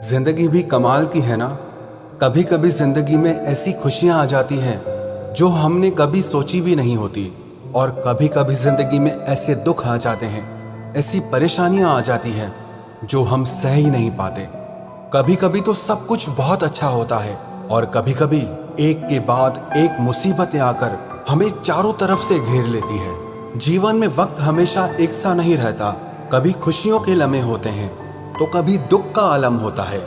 जिंदगी भी कमाल की है ना। कभी कभी जिंदगी में ऐसी खुशियां आ जाती हैं जो हमने कभी सोची भी नहीं होती, और कभी कभी जिंदगी में ऐसे दुख आ जाते हैं, ऐसी परेशानियां आ जाती हैं जो हम सह ही नहीं पाते। कभी कभी तो सब कुछ बहुत अच्छा होता है, और कभी कभी एक के बाद एक मुसीबतें आकर हमें चारों तरफ से घेर लेती है। जीवन में वक्त हमेशा एक सा नहीं रहता। कभी खुशियों के लम्हे होते हैं तो कभी दुख का आलम होता है,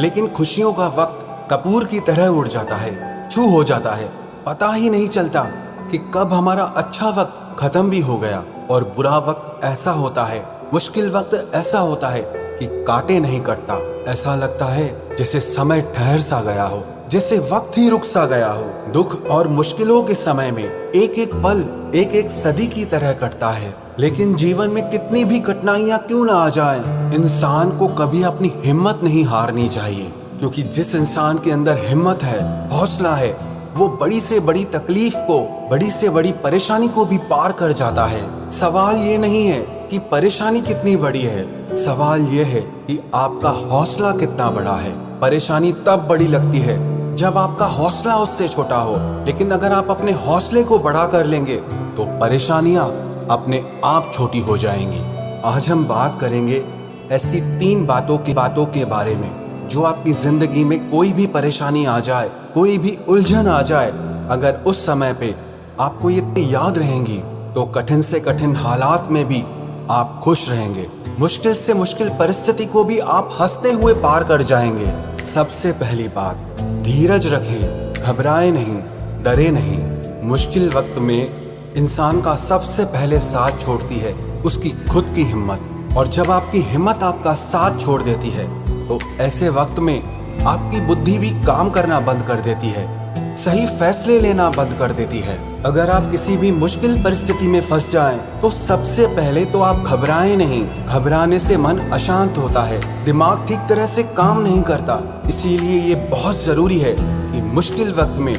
लेकिन खुशियों का वक्त कपूर की तरह उड़ जाता है, छू हो जाता है। पता ही नहीं चलता कि कब हमारा अच्छा वक्त खत्म भी हो गया, और बुरा वक्त ऐसा होता है, मुश्किल वक्त ऐसा होता है कि काटे नहीं कटता। ऐसा लगता है जैसे समय ठहर सा गया हो, जैसे वक्त ही रुक सा गया हो। दुख और मुश्किलों के समय में एक एक पल एक एक सदी की तरह कटता है। लेकिन जीवन में कितनी भी कठिनाइयां क्यों ना आ जाएं, इंसान को कभी अपनी हिम्मत नहीं हारनी चाहिए, क्योंकि जिस इंसान के अंदर हिम्मत है, हौसला है, वो बड़ी से बड़ी तकलीफ को, बड़ी से बड़ी परेशानी को भी पार कर जाता है। सवाल ये नहीं है कि परेशानी कितनी बड़ी है, सवाल ये है कि आपका हौसला कितना बड़ा है। परेशानी तब बड़ी लगती है जब आपका हौसला उससे छोटा हो, लेकिन अगर आप अपने हौसले को बड़ा कर लेंगे तो परेशानियां अपने आप छोटी हो जाएंगी। आज हम बात करेंगे ऐसी 3 बातों के बारे में जो आपकी जिंदगी में कोई भी परेशानी आ जाए, कोई भी उलझन आ जाए, अगर उस समय पे आपको ये याद रहेंगी तो कठिन से कठिन हालात में भी आप खुश रहेंगे। मुश्किल से मुश्किल परिस्थिति को भी आप हंसते हुए पार कर जाएंगे। सबसे पहली बात, धीरज रखें, घबराए नहीं, डरे नहीं। मुश्किल वक्त में इंसान का सबसे पहले साथ छोड़ती है उसकी खुद की हिम्मत, और जब आपकी हिम्मत आपका साथ छोड़ देती है तो ऐसे वक्त में आपकी बुद्धि भी काम करना बंद कर देती है, सही फैसले लेना बंद कर देती है। अगर आप किसी भी मुश्किल परिस्थिति में फंस जाएं तो सबसे पहले तो आप घबराएं नहीं। घबराने से मन अशांत होता है, दिमाग ठीक तरह से काम नहीं करता। इसीलिए ये बहुत जरूरी है कि मुश्किल वक्त में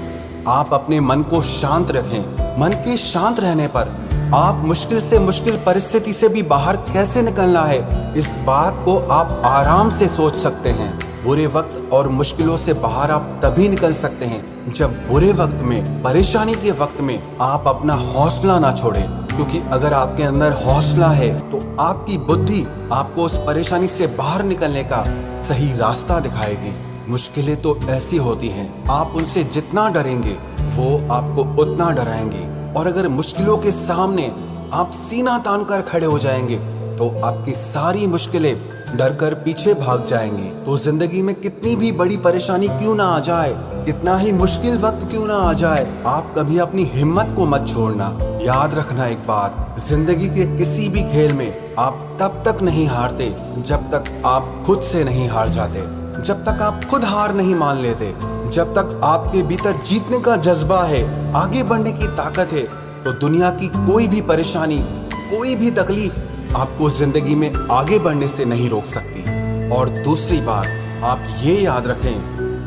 आप अपने मन को शांत रखें। मन के शांत रहने पर आप मुश्किल से मुश्किल परिस्थिति से भी बाहर कैसे निकलना है, इस बात को आप आराम से सोच सकते हैं। बुरे वक्त और मुश्किलों से बाहर आप तभी निकल सकते हैं जब बुरे वक्त में, परेशानी के वक्त में आप अपना हौसला ना छोड़ें, क्योंकि अगर आपके अंदर हौसला है तो आपकी बुद्धि आपको उस परेशानी से बाहर निकलने का सही रास्ता दिखाएगी। मुश्किलें तो ऐसी होती हैं, आप उनसे जितना डरेंगे वो आपको उतना डराएंगे, और अगर मुश्किलों के सामने आप सीना तान कर खड़े हो जाएंगे तो आपकी सारी मुश्किलें डर कर पीछे भाग जाएंगी। तो जिंदगी में कितनी भी बड़ी परेशानी क्यों ना आ जाए, कितना ही मुश्किल वक्त क्यों ना आ जाए, आप कभी अपनी हिम्मत को मत छोड़ना। याद रखना एक बात, जिंदगी के किसी भी खेल में आप तब तक नहीं हारते जब तक आप खुद से नहीं हार जाते, जब तक आप खुद हार नहीं मान लेते, जब तक आपके भीतर जीतने का जज्बा है, आगे बढ़ने की ताकत है, तो दुनिया की कोई भी परेशानी, कोई भी तकलीफ आपको जिंदगी में आगे बढ़ने से नहीं रोक सकती। और दूसरी बात, आप ये याद रखें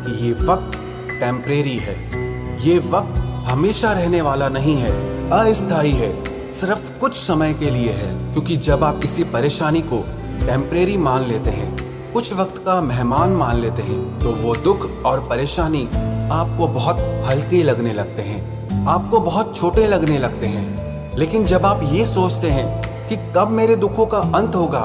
कि ये वक्त टेम्परेरी है, ये वक्त हमेशा रहने वाला नहीं है, अस्थायी है, सिर्फ कुछ समय के लिए है। क्योंकि जब आप किसी परेशानी को टेम्परेरी मान लेते हैं, कुछ वक्त का मेहमान मान लेते हैं, तो वो दुख और परेशानी आपको बहुत हल्के लगने लगते हैं, आपको बहुत छोटे लगने लगते हैं। लेकिन जब आप ये सोचते हैं कि कब मेरे दुखों का अंत होगा,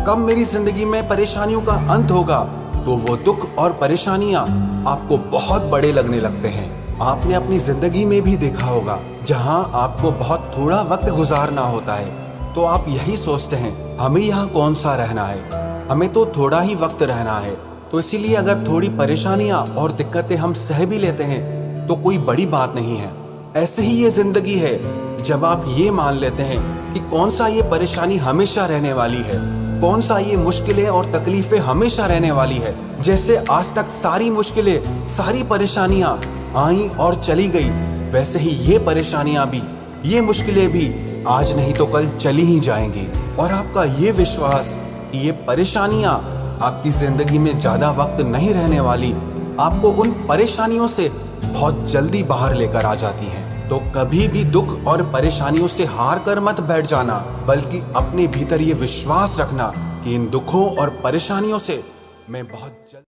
कब मेरी जिंदगी में परेशानियों का अंत होगा, तो वो दुख और परेशानियां आपको बहुत बड़े लगने लगते हैं। आपने अपनी जिंदगी में भी देखा होगा, जहां आपको बहुत थोड़ा वक्त गुजारना होता है तो आप यही सोचते हैं, हमें यहाँ कौन सा रहना है, हमें तो थोड़ा ही वक्त रहना है। तो इसीलिए अगर थोड़ी परेशानियां और दिक्कतें हम सह भी लेते हैं तो कोई बड़ी बात नहीं है। ऐसे ही ये जिंदगी है, जब आप ये मान लेते हैं कि कौन सा ये परेशानी हमेशा रहने वाली है, कौन सा ये मुश्किलें और तकलीफें हमेशा रहने वाली है। जैसे आज तक सारी मुश्किलें, सारी परेशानियां आई और चली गई, वैसे ही ये परेशानियां भी, ये मुश्किलें भी आज नहीं तो कल चली ही जाएंगी। और आपका ये विश्वास कि ये परेशानियां आपकी जिंदगी में ज्यादा वक्त नहीं रहने वाली, आपको उन परेशानियों से बहुत जल्दी बाहर लेकर आ जाती हैं। तो कभी भी दुख और परेशानियों से हार कर मत बैठ जाना, बल्कि अपने भीतर ये विश्वास रखना कि इन दुखों और परेशानियों से मैं बहुत जल्द